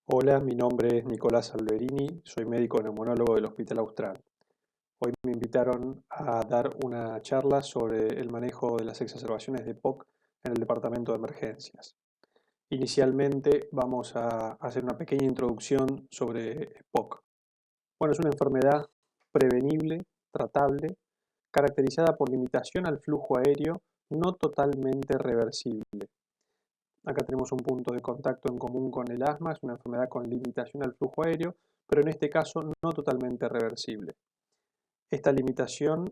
Hola, mi nombre es Nicolás Alberini, soy médico neumonólogo del Hospital Austral. Hoy me invitaron a dar una charla sobre el manejo de las exacerbaciones de POC en el departamento de emergencias. Inicialmente vamos a hacer una pequeña introducción sobre POC. Bueno, es una enfermedad prevenible, tratable, caracterizada por limitación al flujo aéreo no totalmente reversible. Acá tenemos un punto de contacto en común con el asma, es una enfermedad con limitación al flujo aéreo, pero en este caso no totalmente reversible. Esta limitación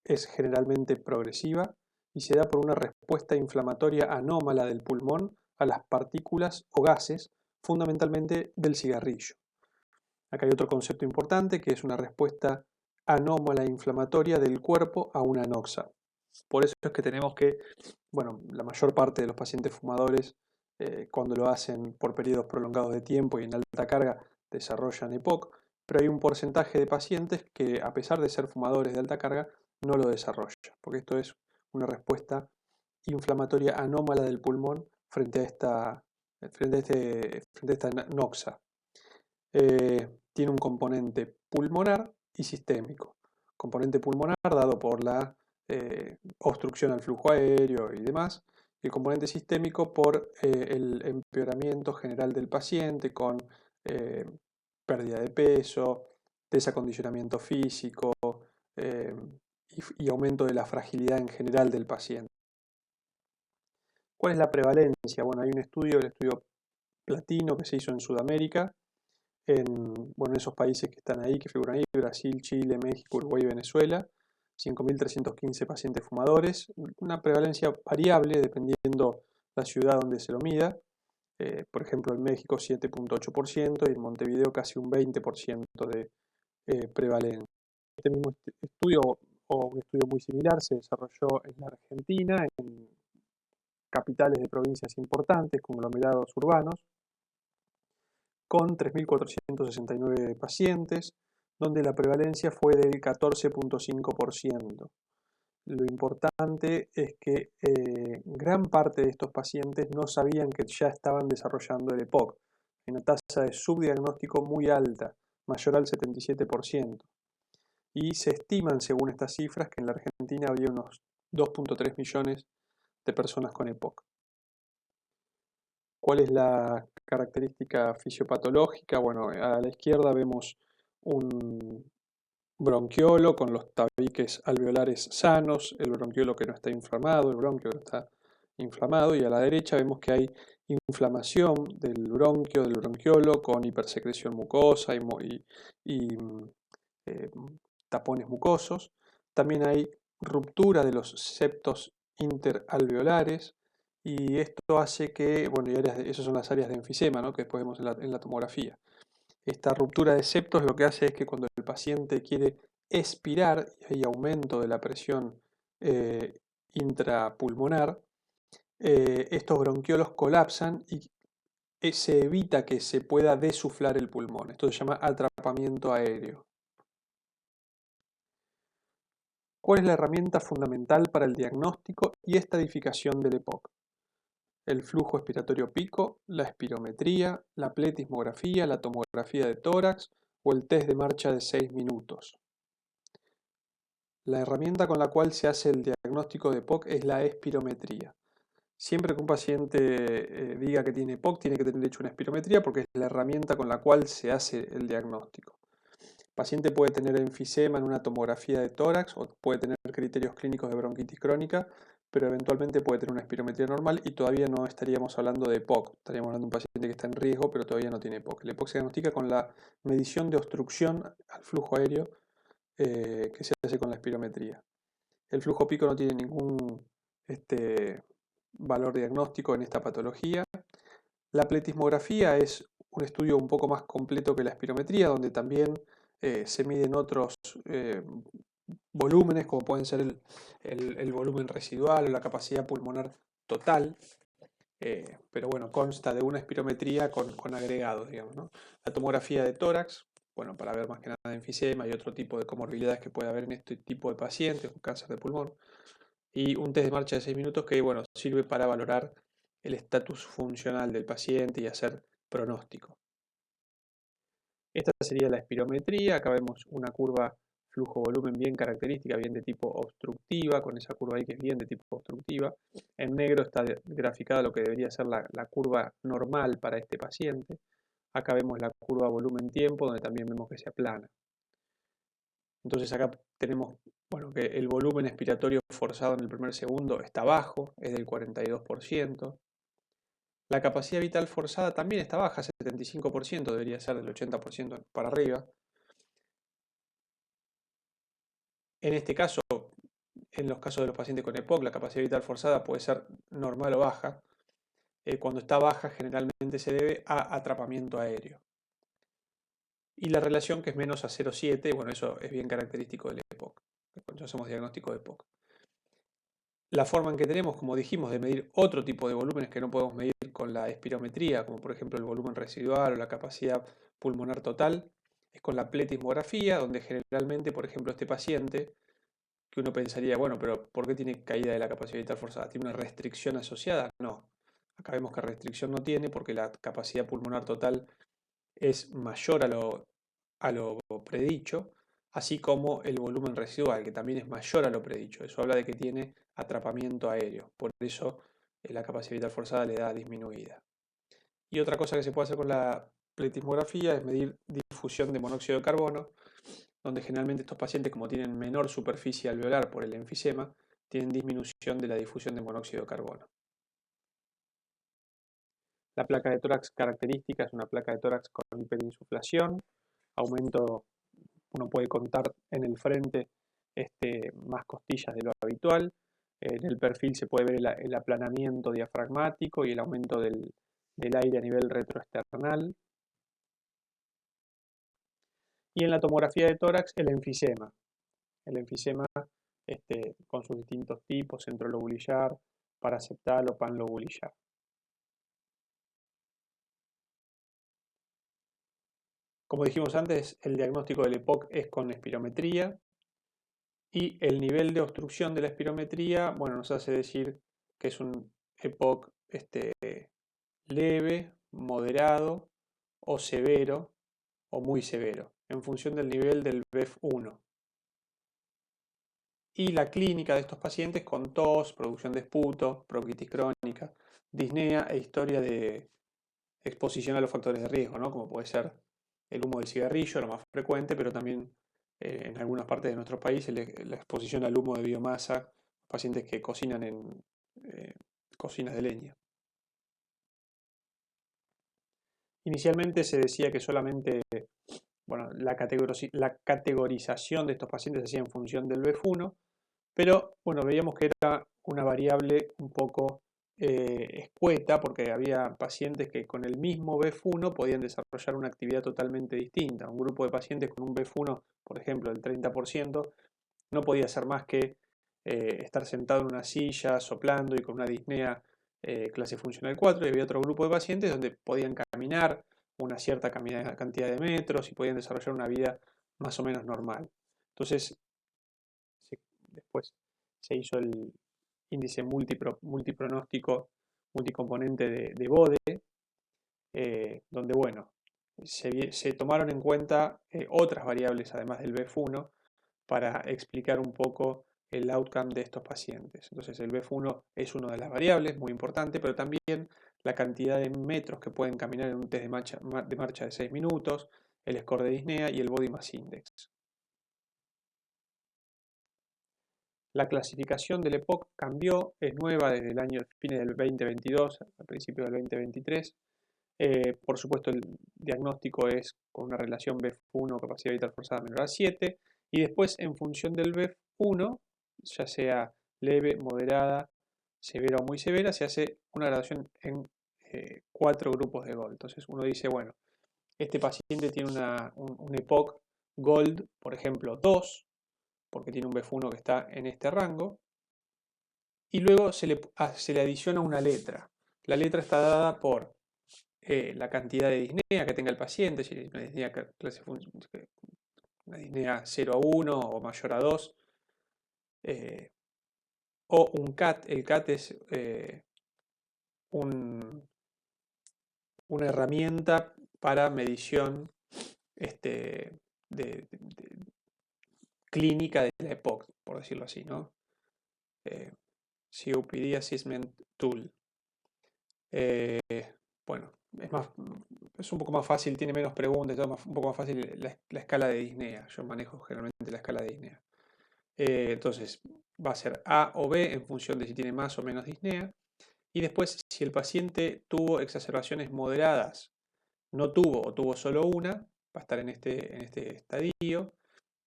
es generalmente progresiva y se da por una respuesta inflamatoria anómala del pulmón a las partículas o gases, fundamentalmente del cigarrillo. Acá hay otro concepto importante que es una respuesta anómala inflamatoria del cuerpo a una anoxa. Por eso es que tenemos que, bueno, la mayor parte de los pacientes fumadores, cuando lo hacen por periodos prolongados de tiempo y en alta carga, desarrollan EPOC, pero hay un porcentaje de pacientes que, a pesar de ser fumadores de alta carga, no lo desarrollan, porque esto es una respuesta inflamatoria anómala del pulmón frente a esta noxa. Tiene un componente pulmonar y sistémico. Componente pulmonar dado por la obstrucción al flujo aéreo y demás, y el componente sistémico por el empeoramiento general del paciente con eh, pérdida de peso, desacondicionamiento físico eh, y aumento de la fragilidad en general del paciente. ¿Cuál es la prevalencia? Bueno, hay un estudio, el estudio Platino, que se hizo en Sudamérica, en esos países que están ahí, que figuran ahí, Brasil, Chile, México, Uruguay y Venezuela, 5.315 pacientes fumadores, una prevalencia variable dependiendo la ciudad donde se lo mida. Por ejemplo, en México 7,8% y en Montevideo casi un 20% de prevalencia. Este mismo estudio o un estudio muy similar se desarrolló en la Argentina, en capitales de provincias importantes, conglomerados urbanos, con 3.469 pacientes, donde la prevalencia fue del 14,5%. Lo importante es que gran parte de estos pacientes no sabían que ya estaban desarrollando el EPOC. Hay una tasa de subdiagnóstico muy alta, mayor al 77%. Y se estiman, según estas cifras, que en la Argentina habría unos 2,3 millones de personas con EPOC. ¿Cuál es la característica fisiopatológica? Bueno, a la izquierda vemos un bronquiolo con los tabiques alveolares sanos, el bronquiolo que no está inflamado, el bronquio que no está inflamado, y a la derecha vemos que hay inflamación del bronquio, del bronquiolo, con hipersecreción mucosa y tapones mucosos. También hay ruptura de los septos interalveolares, y esto hace que, bueno, esas son las áreas de enfisema, ¿no?, que después vemos en la tomografía. Esta ruptura de septos lo que hace es que cuando el paciente quiere expirar y hay aumento de la presión intrapulmonar, estos bronquiolos colapsan y se evita que se pueda desuflar el pulmón. Esto se llama atrapamiento aéreo. ¿Cuál es la herramienta fundamental para el diagnóstico y estadificación del EPOC? El flujo expiratorio pico, la espirometría, la pletismografía, la tomografía de tórax o el test de marcha de 6 minutos. La herramienta con la cual se hace el diagnóstico de EPOC es la espirometría. Siempre que un paciente diga que tiene EPOC, tiene que tener hecho una espirometría porque es la herramienta con la cual se hace el diagnóstico. El paciente puede tener enfisema en una tomografía de tórax o puede tener criterios clínicos de bronquitis crónica, pero eventualmente puede tener una espirometría normal y todavía no estaríamos hablando de EPOC. Estaríamos hablando de un paciente que está en riesgo, pero todavía no tiene EPOC. El EPOC se diagnostica con la medición de obstrucción al flujo aéreo que se hace con la espirometría. El flujo pico no tiene ningún valor diagnóstico en esta patología. La pletismografía es un estudio un poco más completo que la espirometría, donde también se miden otros volúmenes, como pueden ser el volumen residual o la capacidad pulmonar total, pero bueno, consta de una espirometría con agregados, digamos, ¿no? La tomografía de tórax, bueno, para ver más que nada enfisema y otro tipo de comorbilidades que puede haber en este tipo de pacientes con cáncer de pulmón. Y un test de marcha de 6 minutos que, bueno, sirve para valorar el estatus funcional del paciente y hacer pronóstico. Esta sería la espirometría. Acá vemos una curva flujo-volumen bien característica, bien de tipo obstructiva, con esa curva ahí que es bien de tipo obstructiva. En negro está graficada lo que debería ser la curva normal para este paciente. Acá vemos la curva volumen-tiempo, donde también vemos que se aplana. Entonces acá tenemos, bueno, que el volumen expiratorio forzado en el primer segundo está bajo, es del 42%. La capacidad vital forzada también está baja, 75%, debería ser del 80% para arriba. En este caso, en los casos de los pacientes con EPOC, la capacidad vital forzada puede ser normal o baja. Cuando está baja, generalmente se debe a atrapamiento aéreo. Y la relación que es menos a 0,7, bueno, eso es bien característico del EPOC. Cuando hacemos diagnóstico de EPOC. La forma en que tenemos, como dijimos, de medir otro tipo de volúmenes que no podemos medir con la espirometría, como por ejemplo el volumen residual o la capacidad pulmonar total, es con la pletismografía, donde generalmente, por ejemplo, este paciente, que uno pensaría, bueno, pero ¿por qué tiene caída de la capacidad vital forzada? ¿Tiene una restricción asociada? No. Acá vemos que restricción no tiene porque la capacidad pulmonar total es mayor a lo predicho, así como el volumen residual, que también es mayor a lo predicho. Eso habla de que tiene atrapamiento aéreo, por eso la capacidad vital forzada le da disminuida. Y otra cosa que se puede hacer con la pletismografía es medir difusión de monóxido de carbono, donde generalmente estos pacientes, como tienen menor superficie alveolar por el enfisema, tienen disminución de la difusión de monóxido de carbono. La placa de tórax característica es una placa de tórax con hiperinsuflación, aumento, uno puede contar en el frente más costillas de lo habitual. En el perfil se puede ver el aplanamiento diafragmático y el aumento del aire a nivel retroesternal. Y en la tomografía de tórax, el enfisema. El enfisema con sus distintos tipos, centrolobulillar, paraseptal o panlobulillar. Como dijimos antes, el diagnóstico del EPOC es con espirometría y el nivel de obstrucción de la espirometría, bueno, nos hace decir que es un EPOC leve, moderado o severo o muy severo, en función del nivel del BEF1. Y la clínica de estos pacientes con tos, producción de esputo, bronquitis crónica, disnea e historia de exposición a los factores de riesgo, ¿no? Como puede ser el humo del cigarrillo, lo más frecuente, pero también en algunas partes de nuestro país la exposición al humo de biomasa, pacientes que cocinan en cocinas de leña. Inicialmente se decía que solamente, bueno, la categorización de estos pacientes se hacía en función del BEF1, pero bueno, veíamos que era una variable un poco escueta porque había pacientes que con el mismo BEF1 podían desarrollar una actividad totalmente distinta. Un grupo de pacientes con un BEF1, por ejemplo, del 30%, no podía hacer más que estar sentado en una silla, soplando y con una disnea clase funcional 4, y había otro grupo de pacientes donde podían caminar una cierta cantidad de metros y podían desarrollar una vida más o menos normal. Entonces, después se hizo el índice multipronóstico, multicomponente de Bode, donde, bueno, se tomaron en cuenta otras variables además del BEF1 para explicar un poco el outcome de estos pacientes. Entonces el BEF1 es una de las variables, muy importante, pero también la cantidad de metros que pueden caminar en un test de marcha de 6 minutos, el score de disnea y el body mass index. La clasificación del EPOC cambió, es nueva desde el año fines del 2022 al principio del 2023. Por supuesto, el diagnóstico es con una relación BEF1 capacidad vital forzada menor a 7 y después en función del BEF1, ya sea leve, moderada, severa o muy severa, se hace una gradación en 4 grupos de Gold. Entonces uno dice, bueno, este paciente tiene un EPOC Gold, por ejemplo, 2, porque tiene un BEF1 que está en este rango, y luego se le adiciona una letra. La letra está dada por la cantidad de disnea que tenga el paciente, si es una disnea 0 a 1 o mayor a 2, o un CAT. El CAT es una herramienta para medición clínica de la EPOC, por decirlo así, ¿no? COPD Assessment Tool. Bueno, es un poco más fácil, tiene menos preguntas, un poco más fácil la escala de disnea. Yo manejo generalmente la escala de disnea. Entonces, va a ser A o B en función de si tiene más o menos disnea. Y después, si el paciente tuvo exacerbaciones moderadas, no tuvo o tuvo solo una, va a estar en este estadio.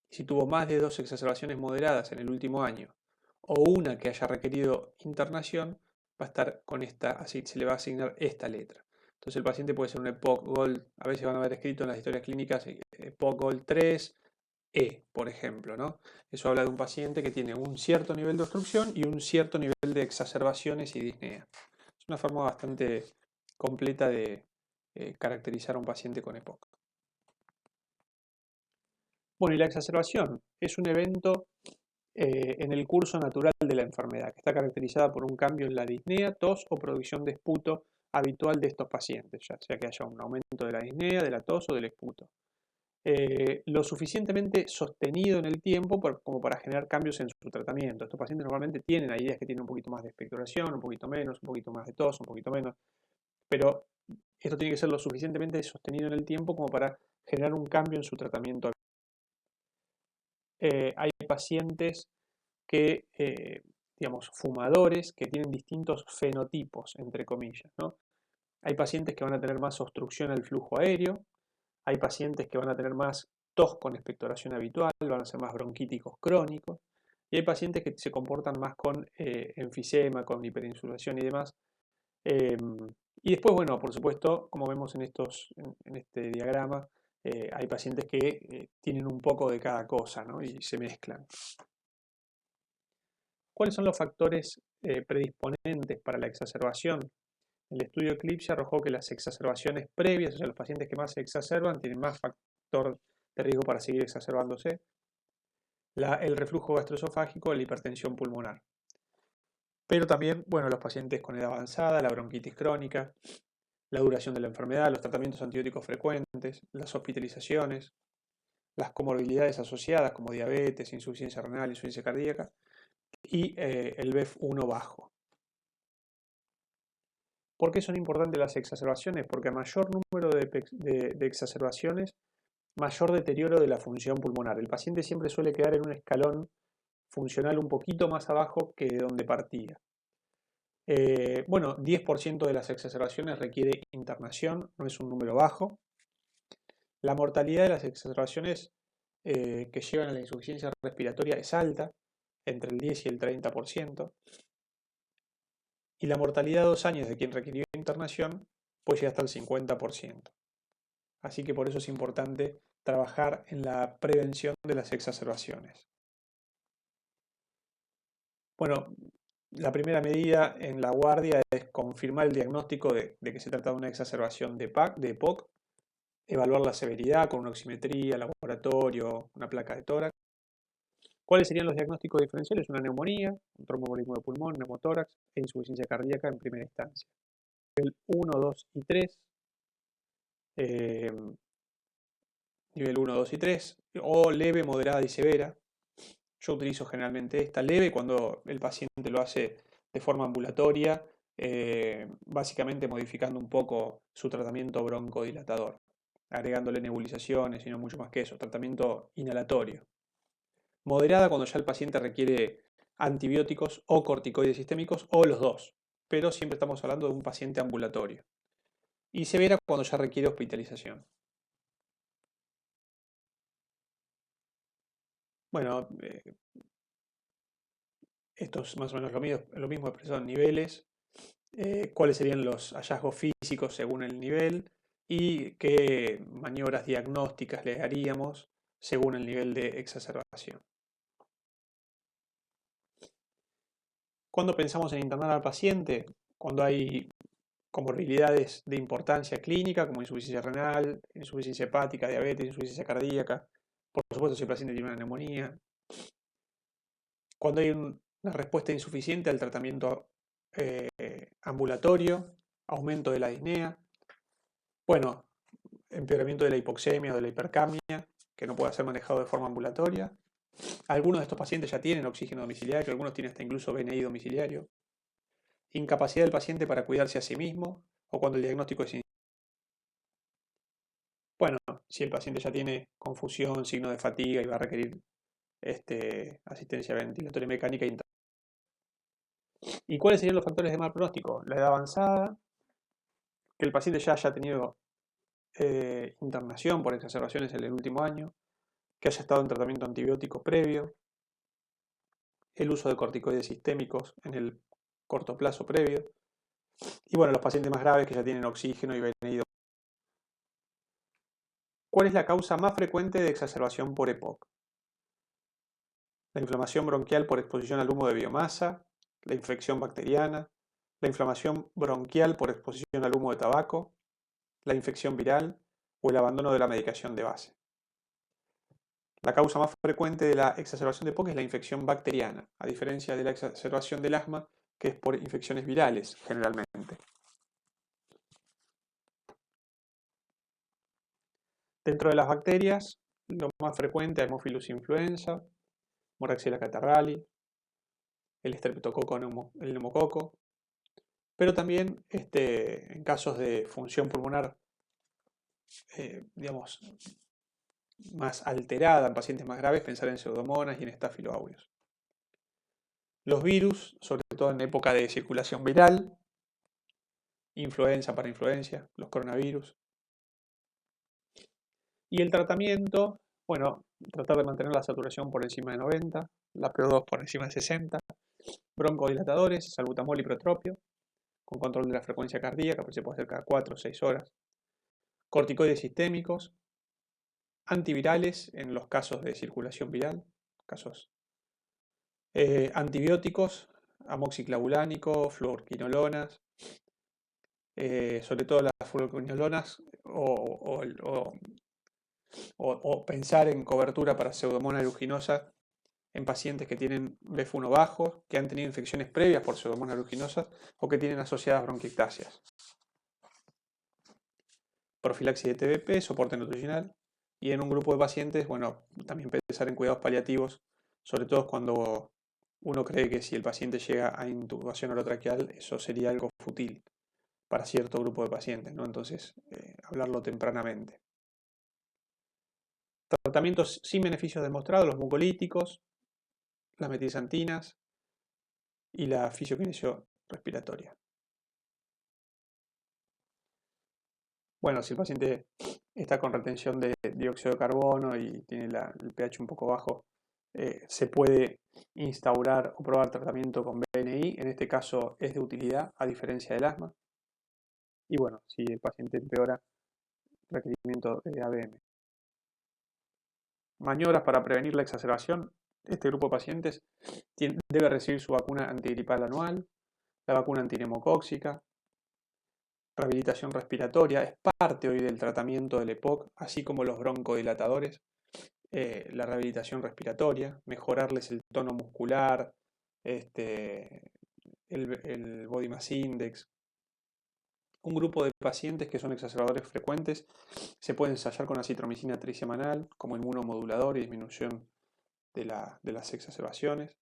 Si tuvo más de 2 exacerbaciones moderadas en el último año o una que haya requerido internación, va a estar con esta, así se le va a asignar esta letra. Entonces el paciente puede ser un EPOC Gold, a veces van a haber escrito en las historias clínicas EPOC Gold 3E, por ejemplo, ¿no? Eso habla de un paciente que tiene un cierto nivel de obstrucción y un cierto nivel de exacerbaciones y disnea. Es una forma bastante completa de caracterizar a un paciente con EPOC. Bueno, y la exacerbación es un evento en el curso natural de la enfermedad, que está caracterizada por un cambio en la disnea, tos o producción de esputo habitual de estos pacientes, ya sea que haya un aumento de la disnea, de la tos o del esputo. Lo suficientemente sostenido en el tiempo como para generar cambios en su tratamiento. Estos pacientes normalmente tienen, hay días que tienen un poquito más de expectoración, un poquito menos, un poquito más de tos, un poquito menos, pero esto tiene que ser lo suficientemente sostenido en el tiempo como para generar un cambio en su tratamiento. Hay pacientes que, digamos, fumadores que tienen distintos fenotipos, entre comillas, ¿no? Hay pacientes que van a tener más obstrucción al flujo aéreo, hay pacientes que van a tener más tos con expectoración habitual, van a ser más bronquíticos crónicos, y hay pacientes que se comportan más con enfisema, con hiperinsulación y demás. Y después, bueno, por supuesto, como vemos en este diagrama, hay pacientes que tienen un poco de cada cosa, ¿no? Y se mezclan. ¿Cuáles son los factores predisponentes para la exacerbación? El estudio Eclipse arrojó que las exacerbaciones previas, o sea, los pacientes que más se exacerban, tienen más factor de riesgo para seguir exacerbándose. El reflujo gastroesofágico, la hipertensión pulmonar. Pero también, bueno, los pacientes con edad avanzada, la bronquitis crónica, la duración de la enfermedad, los tratamientos antibióticos frecuentes, las hospitalizaciones, las comorbilidades asociadas como diabetes, insuficiencia renal, insuficiencia cardíaca y el BEF1 bajo. ¿Por qué son importantes las exacerbaciones? Porque a mayor número de exacerbaciones, mayor deterioro de la función pulmonar. El paciente siempre suele quedar en un escalón funcional un poquito más abajo que de donde partía. Bueno, 10% de las exacerbaciones requiere internación, no es un número bajo. La mortalidad de las exacerbaciones que llevan a la insuficiencia respiratoria es alta, entre el 10 y el 30%. Y la mortalidad a 2 años de quien requirió internación puede llegar hasta el 50%. Así que por eso es importante trabajar en la prevención de las exacerbaciones. Bueno, la primera medida en la guardia es confirmar el diagnóstico de que se trata de una exacerbación de EPOC, evaluar la severidad con una oximetría, laboratorio, una placa de tórax. ¿Cuáles serían los diagnósticos diferenciales? Una neumonía, un tromboembolismo de pulmón, neumotórax e insuficiencia cardíaca en primera instancia. Nivel 1, 2 y 3. Nivel 1, 2 y 3. O leve, moderada y severa. Yo utilizo generalmente esta leve cuando el paciente lo hace de forma ambulatoria, básicamente modificando un poco su tratamiento broncodilatador, agregándole nebulizaciones y no mucho más que eso, tratamiento inhalatorio. Moderada cuando ya el paciente requiere antibióticos o corticoides sistémicos o los dos, pero siempre estamos hablando de un paciente ambulatorio. Y severa cuando ya requiere hospitalización. Bueno, esto es más o menos lo mismo expresado en niveles. Cuáles serían los hallazgos físicos según el nivel y qué maniobras diagnósticas le haríamos según el nivel de exacerbación. ¿Cuándo pensamos en internar al paciente? Cuando hay comorbilidades de importancia clínica como insuficiencia renal, insuficiencia hepática, diabetes, insuficiencia cardíaca. Por supuesto, si el paciente tiene una neumonía. Cuando hay una respuesta insuficiente al tratamiento ambulatorio, aumento de la disnea. Bueno, empeoramiento de la hipoxemia o de la hipercapnia, que no puede ser manejado de forma ambulatoria. Algunos de estos pacientes ya tienen oxígeno domiciliario, algunos tienen hasta incluso BNI domiciliario. Incapacidad del paciente para cuidarse a sí mismo o cuando el diagnóstico es bueno, si el paciente ya tiene confusión, signo de fatiga y va a requerir asistencia ventilatoria mecánica. ¿Y cuáles serían los factores de mal pronóstico? La edad avanzada, que el paciente ya haya tenido internación por exacerbaciones en el último año, que haya estado en tratamiento antibiótico previo, el uso de corticoides sistémicos en el corto plazo previo, y bueno, los pacientes más graves que ya tienen oxígeno y BNI. ¿Cuál es la causa más frecuente de exacerbación por EPOC? La inflamación bronquial por exposición al humo de biomasa, la infección bacteriana, la inflamación bronquial por exposición al humo de tabaco, la infección viral o el abandono de la medicación de base. La causa más frecuente de la exacerbación de EPOC es la infección bacteriana, a diferencia de la exacerbación del asma, que es por infecciones virales generalmente. Dentro de las bacterias, lo más frecuente es Haemophilus influenza, Moraxella catarrhali, el Streptococo el neumococo, pero también en casos de función pulmonar, digamos, más alterada, en pacientes más graves, pensar en Pseudomonas y en Staphylo aureus. Los virus, sobre todo en época de circulación viral, influenza para influencia, los coronavirus. Y el tratamiento, bueno, tratar de mantener la saturación por encima de 90, la PO2 por encima de 60, broncodilatadores, salbutamol y protropio, con control de la frecuencia cardíaca, que se puede hacer cada 4 o 6 horas. Corticoides sistémicos, antivirales en los casos de circulación viral, antibióticos, amoxiclavulánico, fluoroquinolonas, sobre todo las fluoroquinolonas o pensar en cobertura para Pseudomonas aeruginosa en pacientes que tienen BF1 bajo, que han tenido infecciones previas por Pseudomonas aeruginosa o que tienen asociadas bronquiectasias. Profilaxis de TBP, soporte nutricional. Y en un grupo de pacientes, bueno, también pensar en cuidados paliativos, sobre todo cuando uno cree que si el paciente llega a intubación orotraqueal, eso sería algo fútil para cierto grupo de pacientes, ¿no? Entonces, hablarlo tempranamente. Tratamientos sin beneficios demostrados, los mucolíticos, las metilxantinas y la fisioquinesio respiratoria. Bueno, si el paciente está con retención de dióxido de carbono y tiene el pH un poco bajo, se puede instaurar o probar tratamiento con BNI. En este caso es de utilidad a diferencia del asma. Y bueno, si el paciente empeora, requerimiento de ABM. Maniobras para prevenir la exacerbación. Este grupo de pacientes debe recibir su vacuna antigripal anual, la vacuna antineumocóxica. Rehabilitación respiratoria es parte hoy del tratamiento del EPOC, así como los broncodilatadores. La rehabilitación respiratoria, mejorarles el tono muscular, el Body Mass Index. Un grupo de pacientes que son exacerbadores frecuentes se puede ensayar con acitromicina trisemanal como inmunomodulador y disminución de las exacerbaciones.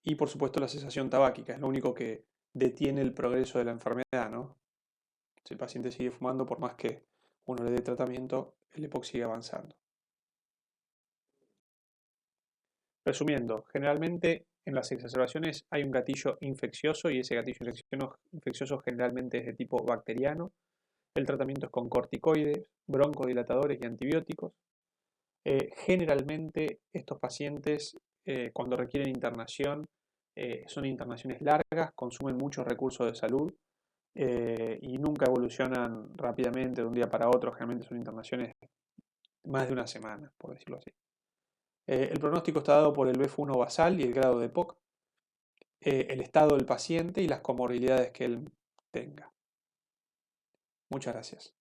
Y por supuesto la cesación tabáquica, es lo único que detiene el progreso de la enfermedad, ¿no? Si el paciente sigue fumando, por más que uno le dé tratamiento, el EPOC sigue avanzando. Resumiendo, generalmente en las exacerbaciones hay un gatillo infeccioso y ese gatillo infeccioso generalmente es de tipo bacteriano. El tratamiento es con corticoides, broncodilatadores y antibióticos. Generalmente estos pacientes cuando requieren internación son internaciones largas, consumen muchos recursos de salud y nunca evolucionan rápidamente de un día para otro. Generalmente son internaciones más de una semana, por decirlo así. El pronóstico está dado por el BF1 basal y el grado de EPOC, el estado del paciente y las comorbilidades que él tenga. Muchas gracias.